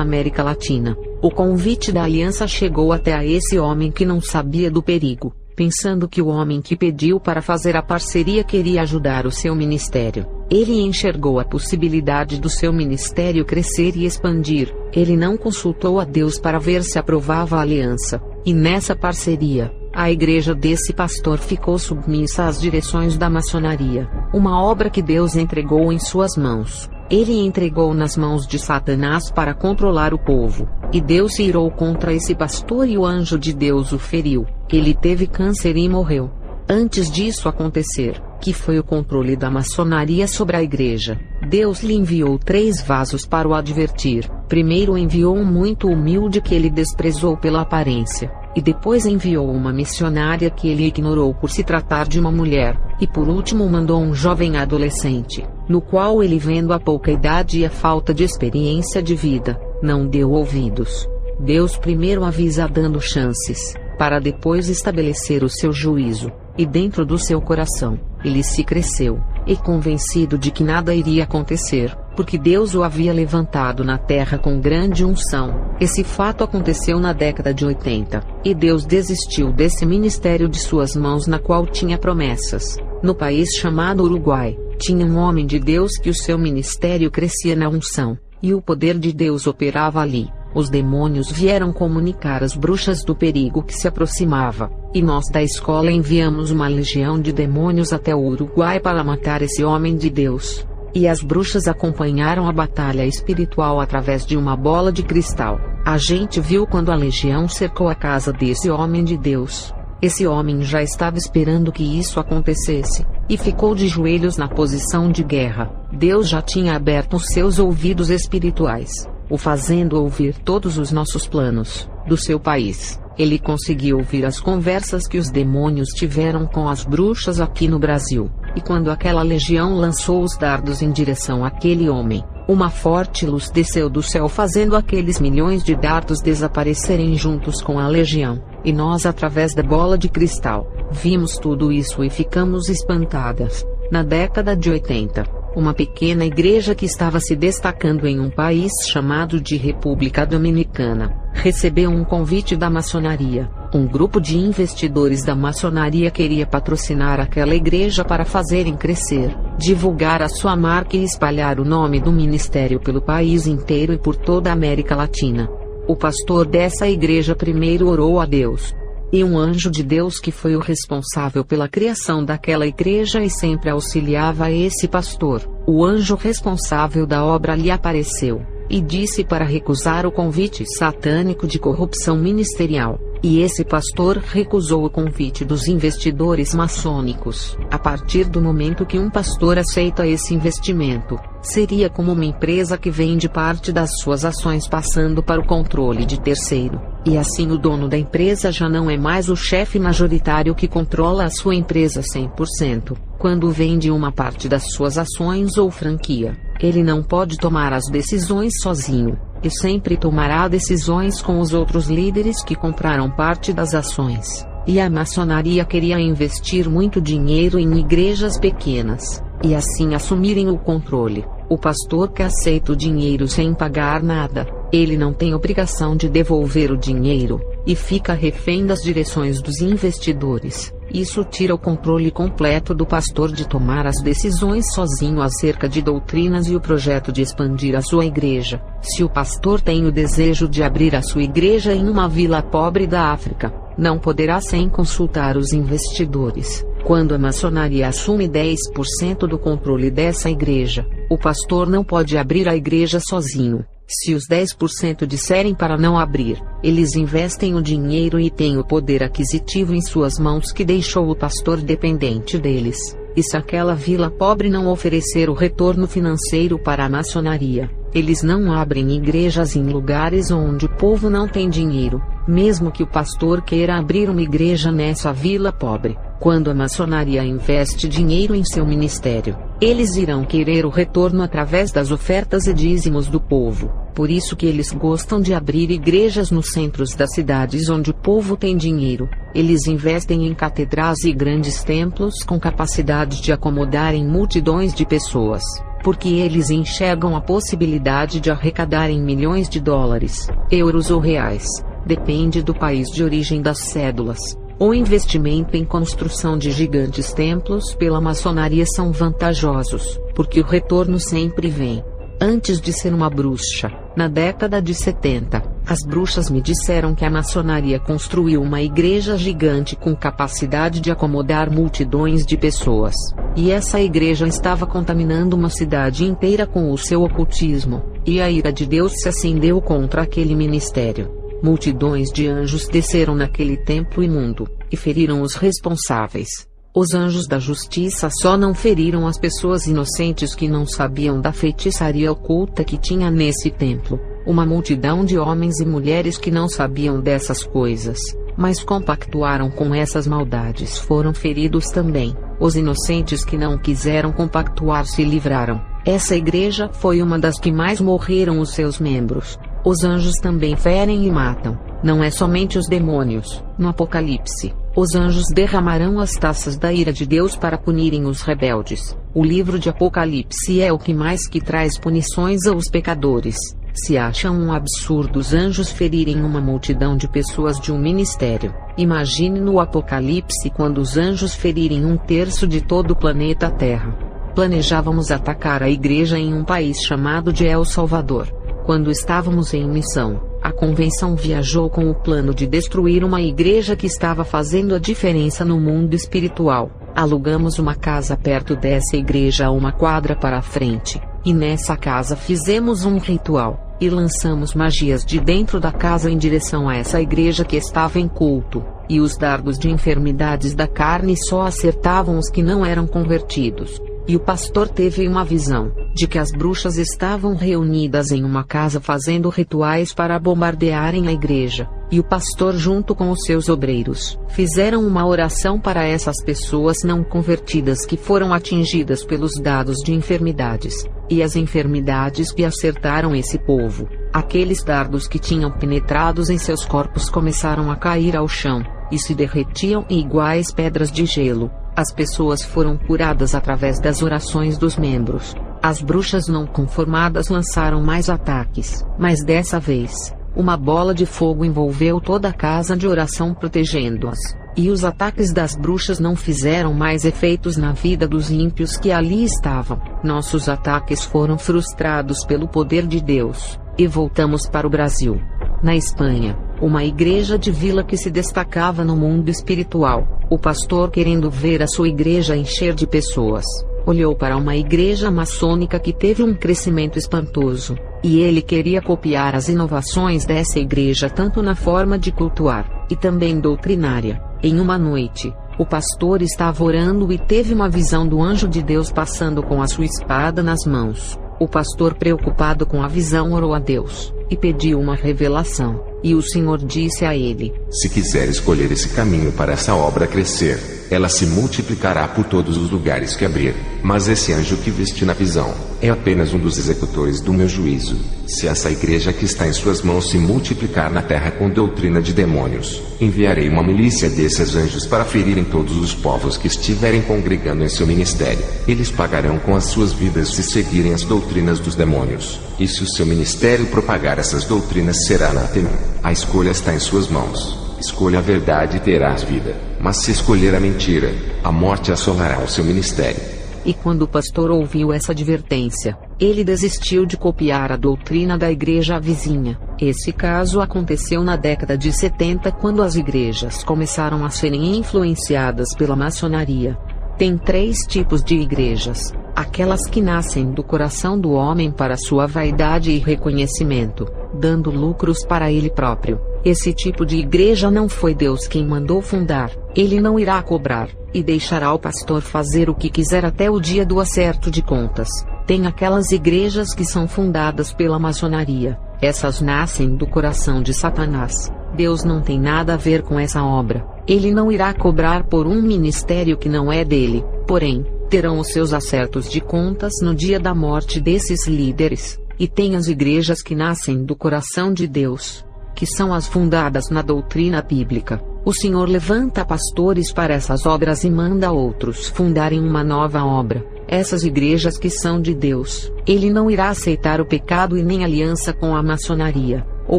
América Latina, o convite da aliança chegou até a esse homem que não sabia do perigo, pensando que o homem que pediu para fazer a parceria queria ajudar o seu ministério. Ele enxergou a possibilidade do seu ministério crescer e expandir. Ele não consultou a Deus para ver se aprovava a aliança, e nessa parceria, a igreja desse pastor ficou submissa às direções da maçonaria, uma obra que Deus entregou em suas mãos. Ele entregou nas mãos de Satanás para controlar o povo, e Deus se irou contra esse pastor e o anjo de Deus o feriu. Ele teve câncer e morreu. Antes disso acontecer, que foi o controle da maçonaria sobre a igreja, Deus lhe enviou 3 vasos para o advertir. Primeiro enviou um muito humilde que ele desprezou pela aparência, e depois enviou uma missionária que ele ignorou por se tratar de uma mulher, e por último mandou um jovem adolescente, no qual ele, vendo a pouca idade e a falta de experiência de vida, não deu ouvidos. Deus primeiro avisa dando chances, para depois estabelecer o seu juízo, e dentro do seu coração, ele se cresceu, e convencido de que nada iria acontecer, porque Deus o havia levantado na terra com grande unção. Esse fato aconteceu na década de 80, e Deus desistiu desse ministério de suas mãos na qual tinha promessas. No país chamado Uruguai, tinha um homem de Deus que o seu ministério crescia na unção, e o poder de Deus operava ali. Os demônios vieram comunicar às bruxas do perigo que se aproximava, e nós da escola enviamos uma legião de demônios até o Uruguai para matar esse homem de Deus. E as bruxas acompanharam a batalha espiritual através de uma bola de cristal. A gente viu quando a legião cercou a casa desse homem de Deus. Esse homem já estava esperando que isso acontecesse, e ficou de joelhos na posição de guerra. Deus já tinha aberto os seus ouvidos espirituais, o fazendo ouvir todos os nossos planos, do seu país. Ele conseguiu ouvir as conversas que os demônios tiveram com as bruxas aqui no Brasil, e quando aquela legião lançou os dardos em direção àquele homem, uma forte luz desceu do céu fazendo aqueles milhões de dardos desaparecerem juntos com a legião, e nós através da bola de cristal, vimos tudo isso e ficamos espantadas. Na década de 80, uma pequena igreja que estava se destacando em um país chamado de República Dominicana, recebeu um convite da maçonaria. Um grupo de investidores da maçonaria queria patrocinar aquela igreja para fazerem crescer, divulgar a sua marca e espalhar o nome do ministério pelo país inteiro e por toda a América Latina. O pastor dessa igreja primeiro orou a Deus. E um anjo de Deus que foi o responsável pela criação daquela igreja e sempre auxiliava esse pastor, o anjo responsável da obra lhe apareceu, e disse para recusar o convite satânico de corrupção ministerial. E esse pastor recusou o convite dos investidores maçônicos. A partir do momento que um pastor aceita esse investimento, seria como uma empresa que vende parte das suas ações passando para o controle de terceiro. E assim o dono da empresa já não é mais o chefe majoritário que controla a sua empresa 100%. Quando vende uma parte das suas ações ou franquia, ele não pode tomar as decisões sozinho, e sempre tomará decisões com os outros líderes que compraram parte das ações. E a maçonaria queria investir muito dinheiro em igrejas pequenas, e assim assumirem o controle. O pastor que aceita o dinheiro sem pagar nada, ele não tem obrigação de devolver o dinheiro, e fica refém das direções dos investidores. Isso tira o controle completo do pastor de tomar as decisões sozinho acerca de doutrinas e o projeto de expandir a sua igreja. Se o pastor tem o desejo de abrir a sua igreja em uma vila pobre da África, não poderá sem consultar os investidores. Quando a maçonaria assume 10% do controle dessa igreja, o pastor não pode abrir a igreja sozinho. Se os 10% disserem para não abrir, eles investem o dinheiro e têm o poder aquisitivo em suas mãos que deixou o pastor dependente deles. E se aquela vila pobre não oferecer o retorno financeiro para a maçonaria, Eles não abrem igrejas em lugares onde o povo não tem dinheiro, mesmo que o pastor queira abrir uma igreja nessa vila pobre. Quando a maçonaria investe dinheiro em seu ministério, eles irão querer o retorno através das ofertas e dízimos do povo. Por isso que eles gostam de abrir igrejas nos centros das cidades onde o povo tem dinheiro. Eles investem em catedrais e grandes templos com capacidade de acomodarem multidões de pessoas, porque eles enxergam a possibilidade de arrecadarem milhões de dólares, euros ou reais, depende do país de origem das cédulas. O investimento em construção de gigantes templos pela maçonaria são vantajosos, porque o retorno sempre vem. Antes de ser uma bruxa, na década de 70, as bruxas me disseram que a maçonaria construiu uma igreja gigante com capacidade de acomodar multidões de pessoas, e essa igreja estava contaminando uma cidade inteira com o seu ocultismo, e a ira de Deus se acendeu contra aquele ministério. Multidões de anjos desceram naquele templo imundo, e feriram os responsáveis. Os anjos da justiça só não feriram as pessoas inocentes que não sabiam da feitiçaria oculta que tinha nesse templo. Uma multidão de homens e mulheres que não sabiam dessas coisas, mas compactuaram com essas maldades foram feridos também. Os inocentes que não quiseram compactuar se livraram. Essa igreja foi uma das que mais morreram os seus membros. Os anjos também ferem e matam. Não é somente os demônios. No Apocalipse, os anjos derramarão as taças da ira de Deus para punirem os rebeldes. O livro de Apocalipse é o que mais que traz punições aos pecadores. Se acham um absurdo os anjos ferirem uma multidão de pessoas de um ministério, imagine no Apocalipse quando os anjos ferirem 1/3 de todo o planeta Terra. Planejávamos atacar a igreja em um país chamado de El Salvador. Quando estávamos em missão, a convenção viajou com o plano de destruir uma igreja que estava fazendo a diferença no mundo espiritual. Alugamos uma casa perto dessa igreja a uma quadra para a frente, e nessa casa fizemos um ritual, e lançamos magias de dentro da casa em direção a essa igreja que estava em culto, e os dardos de enfermidades da carne só acertavam os que não eram convertidos. E o pastor teve uma visão, de que as bruxas estavam reunidas em uma casa fazendo rituais para bombardearem a igreja, e o pastor junto com os seus obreiros, fizeram uma oração para essas pessoas não convertidas que foram atingidas pelos dados de enfermidades, e as enfermidades que acertaram esse povo, aqueles dardos que tinham penetrados em seus corpos começaram a cair ao chão, e se derretiam em iguais pedras de gelo. As pessoas foram curadas através das orações dos membros. As bruxas não conformadas lançaram mais ataques, mas dessa vez, uma bola de fogo envolveu toda a casa de oração protegendo-as. E os ataques das bruxas não fizeram mais efeitos na vida dos ímpios que ali estavam. Nossos ataques foram frustrados pelo poder de Deus, e voltamos para o Brasil. Na Espanha, uma igreja de vila que se destacava no mundo espiritual, o pastor, querendo ver a sua igreja encher de pessoas, olhou para uma igreja maçônica que teve um crescimento espantoso, e ele queria copiar as inovações dessa igreja tanto na forma de cultuar, e também doutrinária. Em uma noite, o pastor estava orando e teve uma visão do anjo de Deus passando com a sua espada nas mãos. O pastor, preocupado com a visão, orou a Deus, e pediu uma revelação, e o Senhor disse a ele: Se quiser escolher esse caminho para essa obra crescer, ela se multiplicará por todos os lugares que abrir. Mas esse anjo que viste na visão, é apenas um dos executores do meu juízo. Se essa igreja que está em suas mãos se multiplicar na terra com doutrina de demônios, enviarei uma milícia desses anjos para ferirem todos os povos que estiverem congregando em seu ministério. Eles pagarão com as suas vidas se seguirem as doutrinas dos demônios. E se o seu ministério propagar essas doutrinas, será anátema. A escolha está em suas mãos. Escolha a verdade e terás vida. Mas se escolher a mentira, a morte assolará o seu ministério. E quando o pastor ouviu essa advertência, ele desistiu de copiar a doutrina da igreja vizinha. Esse caso aconteceu na década de 70, quando as igrejas começaram a serem influenciadas pela maçonaria. Tem 3 tipos de igrejas: aquelas que nascem do coração do homem para sua vaidade e reconhecimento, dando lucros para ele próprio. Esse tipo de igreja não foi Deus quem mandou fundar. Ele não irá cobrar, e deixará o pastor fazer o que quiser até o dia do acerto de contas. Tem aquelas igrejas que são fundadas pela maçonaria. Essas nascem do coração de Satanás. Deus não tem nada a ver com essa obra. Ele não irá cobrar por um ministério que não é dele. Porém, terão os seus acertos de contas no dia da morte desses líderes. E tem as igrejas que nascem do coração de Deus, que são as fundadas na doutrina bíblica. O Senhor levanta pastores para essas obras e manda outros fundarem uma nova obra. Essas igrejas que são de Deus, Ele não irá aceitar o pecado e nem aliança com a maçonaria, ou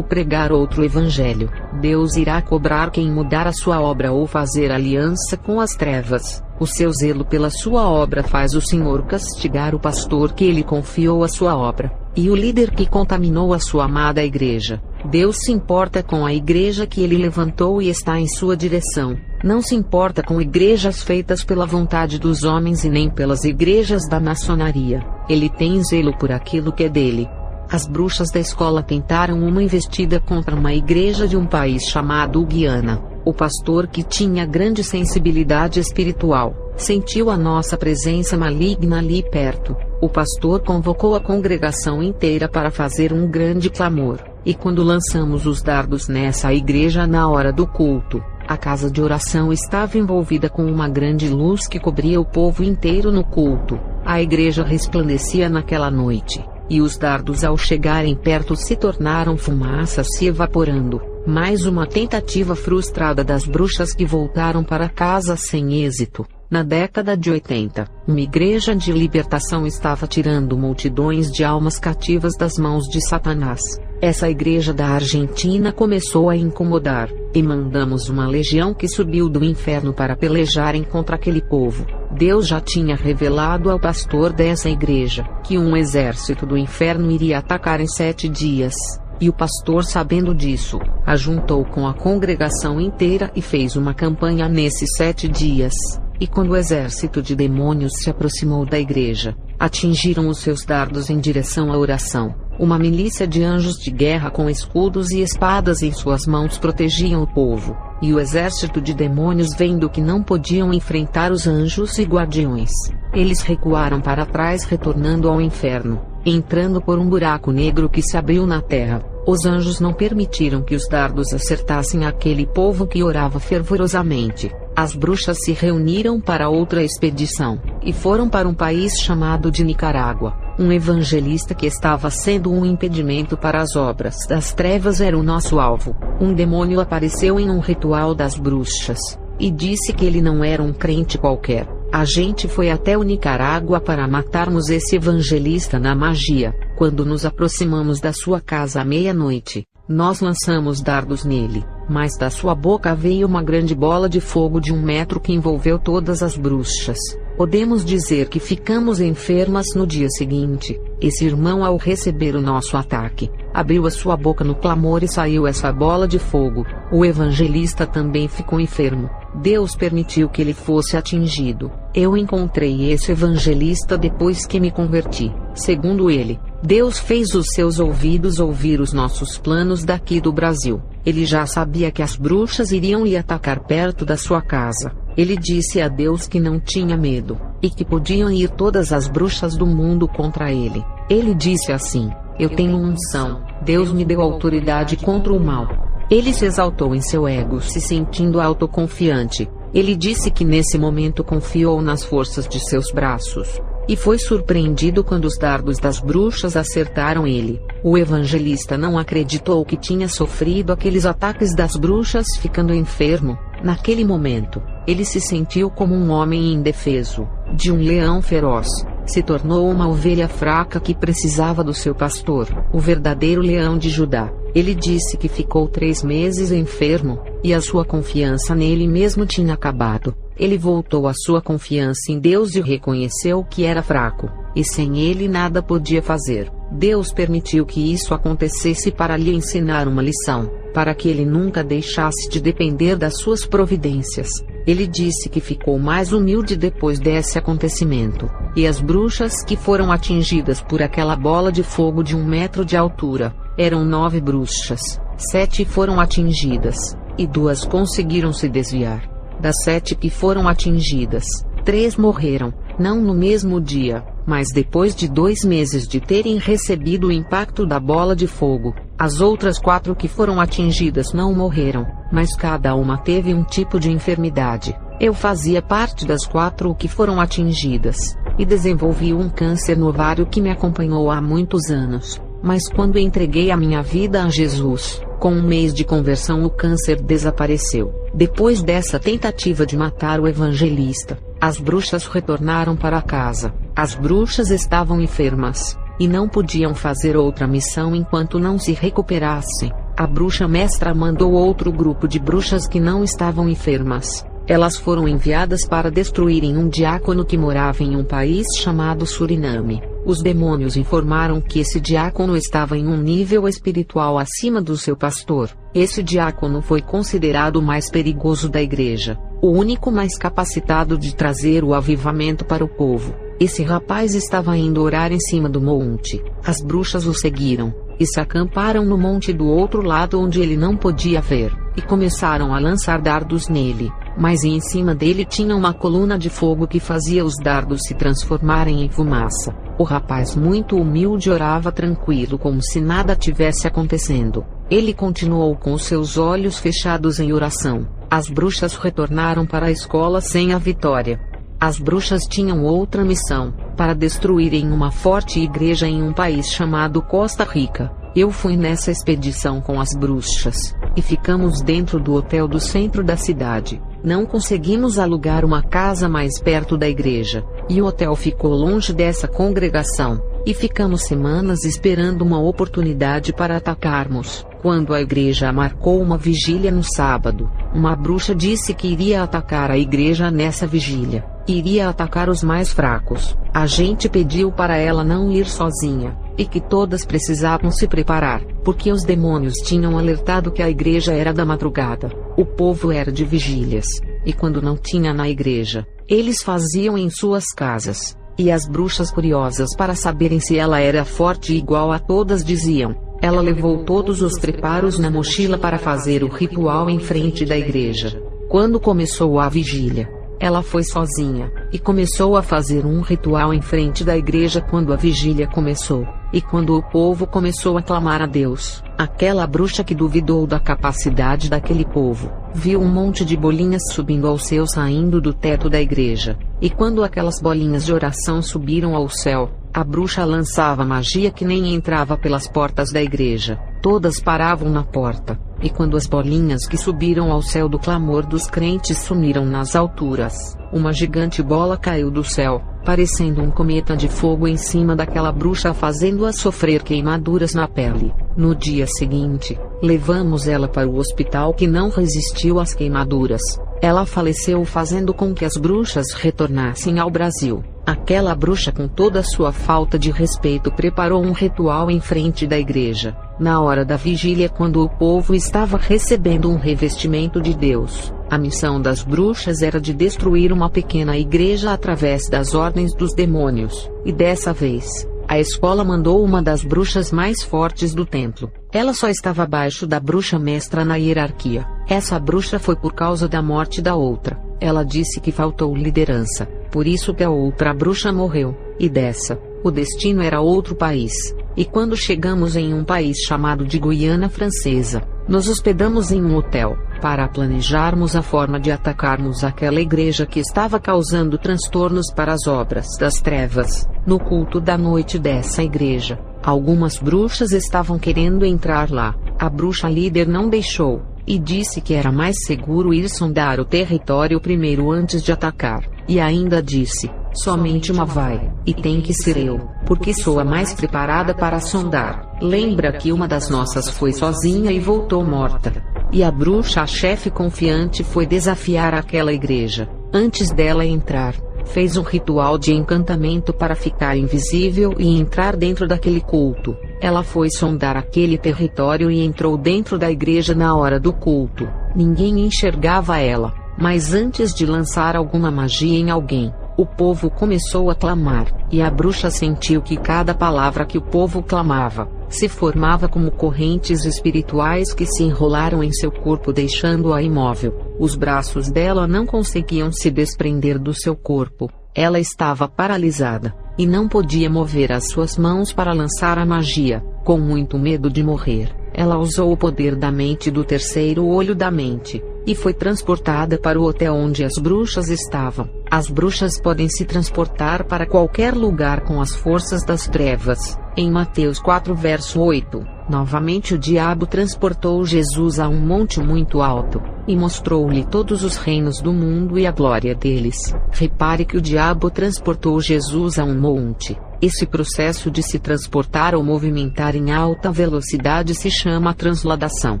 pregar outro evangelho. Deus irá cobrar quem mudar a sua obra ou fazer aliança com as trevas. O seu zelo pela sua obra faz o Senhor castigar o pastor que Ele confiou a sua obra, e o líder que contaminou a sua amada igreja. Deus se importa com a igreja que Ele levantou e está em sua direção. Não se importa com igrejas feitas pela vontade dos homens e nem pelas igrejas da maçonaria. Ele tem zelo por aquilo que é dele. As bruxas da escola tentaram uma investida contra uma igreja de um país chamado Guiana. O pastor, que tinha grande sensibilidade espiritual, sentiu a nossa presença maligna ali perto. O pastor convocou a congregação inteira para fazer um grande clamor. E quando lançamos os dardos nessa igreja na hora do culto, a casa de oração estava envolvida com uma grande luz que cobria o povo inteiro no culto. A igreja resplandecia naquela noite. E os dardos, ao chegarem perto, se tornaram fumaça se evaporando. Mais uma tentativa frustrada das bruxas que voltaram para casa sem êxito. Na década de 80, uma igreja de libertação estava tirando multidões de almas cativas das mãos de Satanás. Essa igreja da Argentina começou a incomodar, e mandamos uma legião que subiu do inferno para pelejarem contra aquele povo. Deus já tinha revelado ao pastor dessa igreja que um exército do inferno iria atacar em 7 dias. E o pastor, sabendo disso, ajuntou com a congregação inteira e fez uma campanha nesses 7 dias. E quando o exército de demônios se aproximou da igreja, atingiram os seus dardos em direção à oração. Uma milícia de anjos de guerra com escudos e espadas em suas mãos protegiam o povo. E o exército de demônios, vendo que não podiam enfrentar os anjos e guardiões, eles recuaram para trás, retornando ao inferno, entrando por um buraco negro que se abriu na terra. Os anjos não permitiram que os dardos acertassem aquele povo que orava fervorosamente. As bruxas se reuniram para outra expedição, e foram para um país chamado de Nicarágua. Um evangelista que estava sendo um impedimento para as obras das trevas era o nosso alvo. Um demônio apareceu em um ritual das bruxas, e disse que ele não era um crente qualquer. A gente foi até o Nicarágua para matarmos esse evangelista na magia. Quando nos aproximamos da sua casa à meia-noite, nós lançamos dardos nele, mas da sua boca veio uma grande bola de fogo de 1 metro que envolveu todas as bruxas. Podemos dizer que ficamos enfermas no dia seguinte. Esse irmão, ao receber o nosso ataque, abriu a sua boca no clamor e saiu essa bola de fogo. O evangelista também ficou enfermo. Deus permitiu que ele fosse atingido. Eu encontrei esse evangelista depois que me converti. Segundo ele, Deus fez os seus ouvidos ouvir os nossos planos daqui do Brasil. Ele já sabia que as bruxas iriam lhe atacar perto da sua casa. Ele disse a Deus que não tinha medo, e que podiam ir todas as bruxas do mundo contra ele. Ele disse assim: eu tenho unção, Deus me deu autoridade contra o mal. Ele se exaltou em seu ego, se sentindo autoconfiante. Ele disse que nesse momento confiou nas forças de seus braços, e foi surpreendido quando os dardos das bruxas acertaram ele. O evangelista não acreditou que tinha sofrido aqueles ataques das bruxas, ficando enfermo. Naquele momento, ele se sentiu como um homem indefeso, de um leão feroz. Se tornou uma ovelha fraca que precisava do seu pastor, o verdadeiro leão de Judá. Ele disse que ficou 3 meses enfermo, e a sua confiança nele mesmo tinha acabado. Ele voltou à sua confiança em Deus e reconheceu que era fraco, e sem ele nada podia fazer. Deus permitiu que isso acontecesse para lhe ensinar uma lição, para que ele nunca deixasse de depender das suas providências. Ele disse que ficou mais humilde depois desse acontecimento, e as bruxas que foram atingidas por aquela bola de fogo de 1 metro de altura, eram 9 bruxas. 7 foram atingidas, e 2 conseguiram se desviar. Das 7 que foram atingidas, 3 morreram, não no mesmo dia, Mas depois de 2 meses de terem recebido o impacto da bola de fogo, as outras 4 que foram atingidas não morreram, mas cada uma teve um tipo de enfermidade. Eu fazia parte das 4 que foram atingidas, e desenvolvi um câncer no ovário que me acompanhou há muitos anos. Mas quando entreguei a minha vida a Jesus, com 1 mês de conversão o câncer desapareceu. Depois dessa tentativa de matar o evangelista, as bruxas retornaram para casa. As bruxas estavam enfermas, e não podiam fazer outra missão enquanto não se recuperassem. A bruxa mestra mandou outro grupo de bruxas que não estavam enfermas. Elas foram enviadas para destruírem um diácono que morava em um país chamado Suriname. Os demônios informaram que esse diácono estava em um nível espiritual acima do seu pastor. Esse diácono foi considerado o mais perigoso da igreja, o único mais capacitado de trazer o avivamento para o povo. Esse rapaz estava indo orar em cima do monte. As bruxas o seguiram, e se acamparam no monte do outro lado onde ele não podia ver, e começaram a lançar dardos nele. Mas em cima dele tinha uma coluna de fogo que fazia os dardos se transformarem em fumaça. O rapaz muito humilde orava tranquilo como se nada tivesse acontecendo. Ele continuou com seus olhos fechados em oração. As bruxas retornaram para a escola sem a vitória. As bruxas tinham outra missão, para destruírem uma forte igreja em um país chamado Costa Rica. Eu fui nessa expedição com as bruxas, e ficamos dentro do hotel do centro da cidade. Não conseguimos alugar uma casa mais perto da igreja, e o hotel ficou longe dessa congregação, e ficamos semanas esperando uma oportunidade para atacarmos. Quando a igreja marcou uma vigília no sábado, uma bruxa disse que iria atacar a igreja nessa vigília. Iria atacar os mais fracos. A gente pediu para ela não ir sozinha, e que todas precisavam se preparar, porque os demônios tinham alertado que a igreja era da madrugada. O povo era de vigílias, e quando não tinha na igreja, eles faziam em suas casas. E as bruxas, curiosas para saberem se ela era forte igual a todas, diziam: ela levou todos os preparos na mochila para fazer o ritual em frente da igreja. Quando começou a vigília, ela foi sozinha, e começou a fazer um ritual em frente da igreja quando a vigília começou. E quando o povo começou a clamar a Deus, aquela bruxa que duvidou da capacidade daquele povo, viu um monte de bolinhas subindo ao céu saindo do teto da igreja. E quando aquelas bolinhas de oração subiram ao céu, a bruxa lançava magia que nem entrava pelas portas da igreja. Todas paravam na porta. E quando as bolinhas que subiram ao céu do clamor dos crentes sumiram nas alturas, uma gigante bola caiu do céu, parecendo um cometa de fogo em cima daquela bruxa, fazendo-a sofrer queimaduras na pele. No dia seguinte, levamos ela para o hospital, que não resistiu às queimaduras. Ela faleceu, fazendo com que as bruxas retornassem ao Brasil. Aquela bruxa, com toda a sua falta de respeito, preparou um ritual em frente da igreja, na hora da vigília, quando o povo estava recebendo um revestimento de Deus. A missão das bruxas era de destruir uma pequena igreja através das ordens dos demônios, e dessa vez, a escola mandou uma das bruxas mais fortes do templo. Ela só estava abaixo da bruxa mestra na hierarquia. Essa bruxa foi por causa da morte da outra. Ela disse que faltou liderança, por isso que a outra bruxa morreu. E dessa, o destino era outro país. E quando chegamos em um país chamado de Guiana Francesa, nos hospedamos em um hotel, para planejarmos a forma de atacarmos aquela igreja que estava causando transtornos para as obras das trevas. No culto da noite dessa igreja, algumas bruxas estavam querendo entrar lá. A bruxa líder não deixou, e disse que era mais seguro ir sondar o território primeiro antes de atacar. E ainda disse: somente uma vai, e tem que ser eu, porque sou a mais preparada para sondar. Lembra que uma das nossas foi sozinha e voltou morta. E a bruxa, a chefe confiante, foi desafiar aquela igreja. Antes dela entrar, fez um ritual de encantamento para ficar invisível e entrar dentro daquele culto. Ela foi sondar aquele território e entrou dentro da igreja na hora do culto. Ninguém enxergava ela, mas antes de lançar alguma magia em alguém, o povo começou a clamar, e a bruxa sentiu que cada palavra que o povo clamava se formava como correntes espirituais que se enrolaram em seu corpo, deixando-a imóvel. Os braços dela não conseguiam se desprender do seu corpo. Ela estava paralisada, e não podia mover as suas mãos para lançar a magia. Com muito medo de morrer, ela usou o poder da mente do terceiro olho da mente, e foi transportada para o hotel onde as bruxas estavam. As bruxas podem se transportar para qualquer lugar com as forças das trevas. Em Mateus 4 verso 8, novamente o diabo transportou Jesus a um monte muito alto, e mostrou-lhe todos os reinos do mundo e a glória deles. Repare que o diabo transportou Jesus a um monte. Esse processo de se transportar ou movimentar em alta velocidade se chama transladação.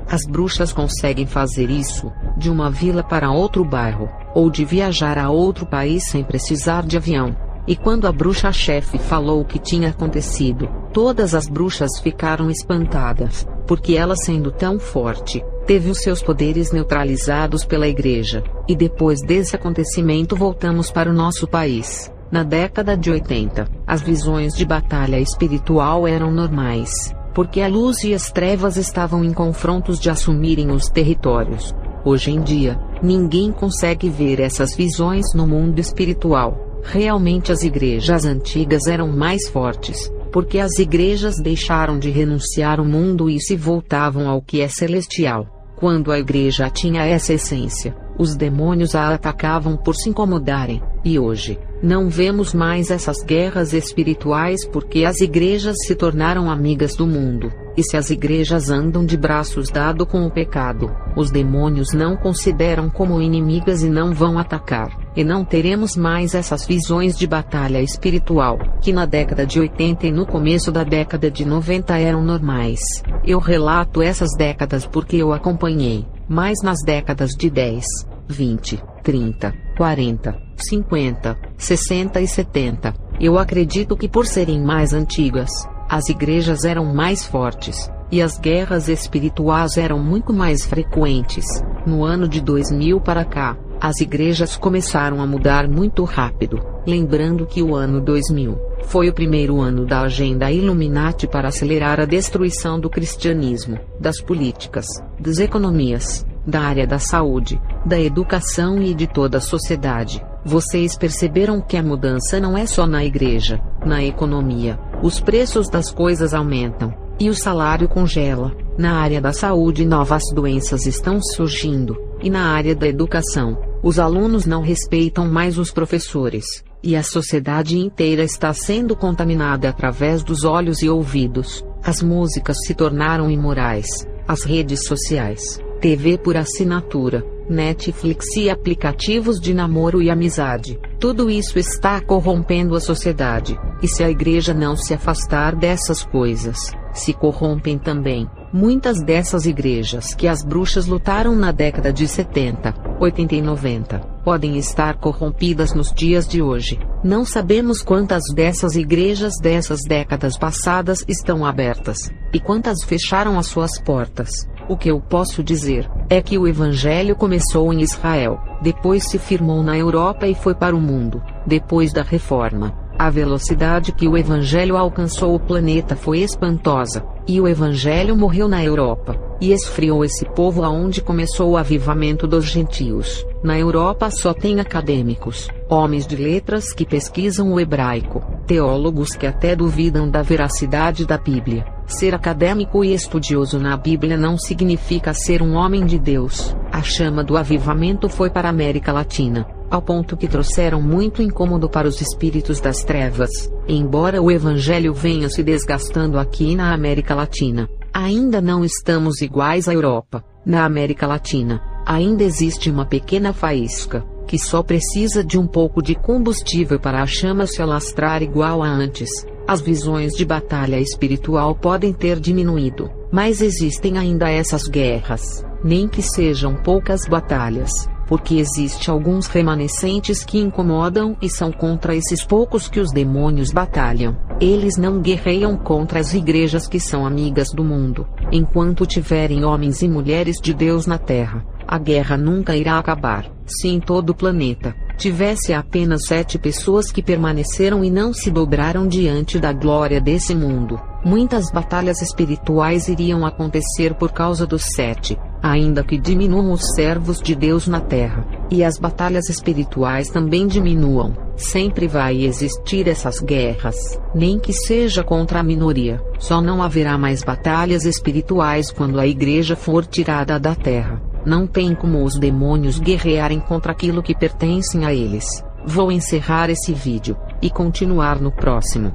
As bruxas conseguem fazer isso, de uma vila para outro bairro, ou de viajar a outro país sem precisar de avião. E quando a bruxa-chefe falou o que tinha acontecido, todas as bruxas ficaram espantadas, porque ela, sendo tão forte, teve os seus poderes neutralizados pela igreja. E depois desse acontecimento voltamos para o nosso país. Na década de 80, as visões de batalha espiritual eram normais, porque a luz e as trevas estavam em confrontos de assumirem os territórios. Hoje em dia, ninguém consegue ver essas visões no mundo espiritual. Realmente as igrejas antigas eram mais fortes, porque as igrejas deixaram de renunciar ao mundo e se voltavam ao que é celestial. Quando a igreja tinha essa essência, os demônios a atacavam por se incomodarem, e hoje, não vemos mais essas guerras espirituais porque as igrejas se tornaram amigas do mundo, e se as igrejas andam de braços dados com o pecado, os demônios não consideram como inimigas e não vão atacar, e não teremos mais essas visões de batalha espiritual, que na década de 80 e no começo da década de 90 eram normais. Eu relato essas décadas porque eu acompanhei, mas nas décadas de 10, 20, 30, 40, 50, 60 e 70, eu acredito que por serem mais antigas, as igrejas eram mais fortes, e as guerras espirituais eram muito mais frequentes. No ano de 2000 para cá, as igrejas começaram a mudar muito rápido, lembrando que o ano 2000 foi o primeiro ano da agenda Illuminati para acelerar a destruição do cristianismo, das políticas, das economias, da área da saúde, da educação e de toda a sociedade. Vocês perceberam que a mudança não é só na igreja, na economia. Os preços das coisas aumentam, e o salário congela. Na área da saúde, novas doenças estão surgindo, e na área da educação, os alunos não respeitam mais os professores, e a sociedade inteira está sendo contaminada através dos olhos e ouvidos. As músicas se tornaram imorais, as redes sociais, TV por assinatura, Netflix e aplicativos de namoro e amizade. Tudo isso está corrompendo a sociedade, e se a igreja não se afastar dessas coisas, se corrompem também. Muitas dessas igrejas que as bruxas lutaram na década de 70, 80 e 90, podem estar corrompidas nos dias de hoje. Não sabemos quantas dessas igrejas dessas décadas passadas estão abertas, e quantas fecharam as suas portas. O que eu posso dizer é que o Evangelho começou em Israel, depois se firmou na Europa e foi para o mundo. Depois da Reforma, a velocidade que o Evangelho alcançou o planeta foi espantosa, e o Evangelho morreu na Europa, e esfriou esse povo aonde começou o avivamento dos gentios. Na Europa só tem acadêmicos, homens de letras que pesquisam o hebraico, teólogos que até duvidam da veracidade da Bíblia. Ser acadêmico e estudioso na Bíblia não significa ser um homem de Deus. A chama do avivamento foi para a América Latina, ao ponto que trouxeram muito incômodo para os espíritos das trevas. Embora o Evangelho venha se desgastando aqui na América Latina, ainda não estamos iguais à Europa. Na América Latina, ainda existe uma pequena faísca, que só precisa de um pouco de combustível para a chama se alastrar igual a antes. As visões de batalha espiritual podem ter diminuído, mas existem ainda essas guerras, nem que sejam poucas batalhas, porque existe alguns remanescentes que incomodam e são contra esses poucos que os demônios batalham. Eles não guerreiam contra as igrejas que são amigas do mundo. Enquanto tiverem homens e mulheres de Deus na terra, a guerra nunca irá acabar. Se em todo o planeta tivesse apenas 7 pessoas que permaneceram e não se dobraram diante da glória desse mundo, muitas batalhas espirituais iriam acontecer por causa dos 7. Ainda que diminuam os servos de Deus na terra, e as batalhas espirituais também diminuam, sempre vai existir essas guerras, nem que seja contra a minoria. Só não haverá mais batalhas espirituais quando a igreja for tirada da terra. Não tem como os demônios guerrearem contra aquilo que pertencem a eles. Vou encerrar esse vídeo, e continuar no próximo.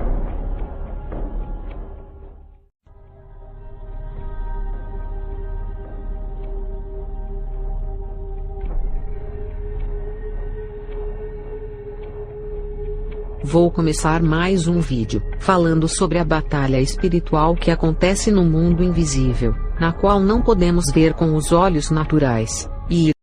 Vou começar mais um vídeo, falando sobre a batalha espiritual que acontece no mundo invisível, na qual não podemos ver com os olhos naturais, e